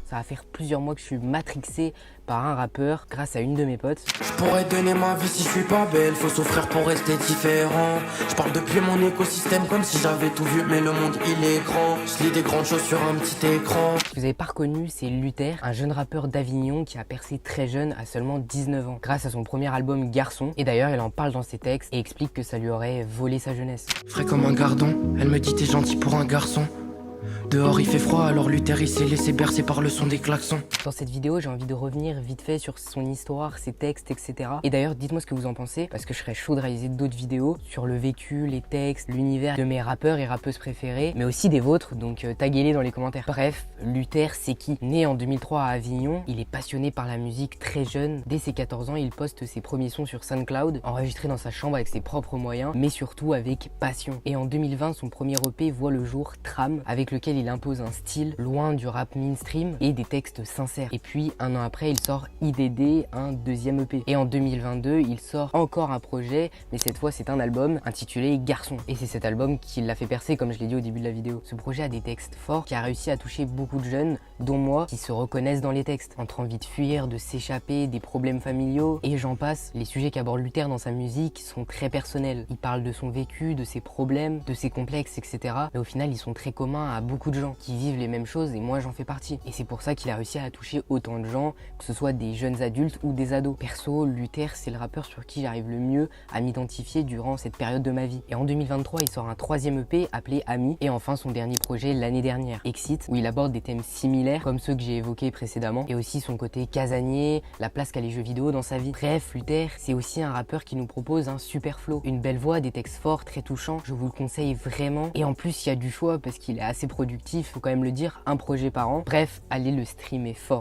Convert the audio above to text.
Ça va faire plusieurs mois que je suis matrixé par un rappeur grâce à une de mes potes. Je pourrais donner ma vie si je suis pas belle, faut souffrir pour rester différent. Je parle depuis mon écosystème comme si j'avais tout vu, mais le monde il est grand. Je lis des grandes choses sur un petit écran. Si vous n'avez pas reconnu, c'est Luther, un jeune rappeur d'Avignon qui a percé très jeune à seulement 19 ans grâce à son premier album Garçon. Et d'ailleurs il en parle dans ses textes et explique que ça lui aurait volé sa jeunesse. Frais comme un gardon, elle me dit t'es gentil pour un garçon. Dehors il fait froid, alors Luther il s'est laissé bercer par le son des klaxons. Dans cette vidéo, j'ai envie de revenir vite fait sur son histoire, ses textes, etc. Et d'ailleurs, dites-moi ce que vous en pensez, parce que je serais chaud de réaliser d'autres vidéos sur le vécu, les textes, l'univers de mes rappeurs et rappeuses préférés, mais aussi des vôtres, donc taguez-les dans les commentaires. Bref, Luther, c'est qui? Né en 2003 à Avignon, il est passionné par la musique très jeune. Dès ses 14 ans, il poste ses premiers sons sur SoundCloud, enregistrés dans sa chambre avec ses propres moyens, mais surtout avec passion. Et en 2020, son premier EP voit le jour, Tram, avec lequel il impose un style loin du rap mainstream et des textes sincères. Et puis un an après il sort IDD, un deuxième EP. Et en 2022 il sort encore un projet, mais cette fois c'est un album intitulé Garçon. Et c'est cet album qui l'a fait percer, comme je l'ai dit au début de la vidéo. Ce projet a des textes forts qui a réussi à toucher beaucoup de jeunes, dont moi, qui se reconnaissent dans les textes, entre envie de fuir, de s'échapper, des problèmes familiaux et j'en passe. Les sujets qu'aborde Luther dans sa musique sont très personnels. Il parle de son vécu, de ses problèmes, de ses complexes, etc. Mais au final ils sont très communs à beaucoup de gens qui vivent les mêmes choses et moi j'en fais partie. Et c'est pour ça qu'il a réussi à toucher autant de gens, que ce soit des jeunes adultes ou des ados. Perso, Luther c'est le rappeur sur qui j'arrive le mieux à m'identifier durant cette période de ma vie. Et en 2023 il sort un troisième EP appelé Ami et enfin son dernier projet l'année dernière, Exit, où il aborde des thèmes similaires comme ceux que j'ai évoqués précédemment et aussi son côté casanier, la place qu'a les jeux vidéo dans sa vie. Bref, Luther c'est aussi un rappeur qui nous propose un super flow, une belle voix, des textes forts, très touchants, je vous le conseille vraiment. Et en plus il y a du choix parce qu'il est assez productif, faut quand même le dire, un projet par an. Bref, allez le streamer fort.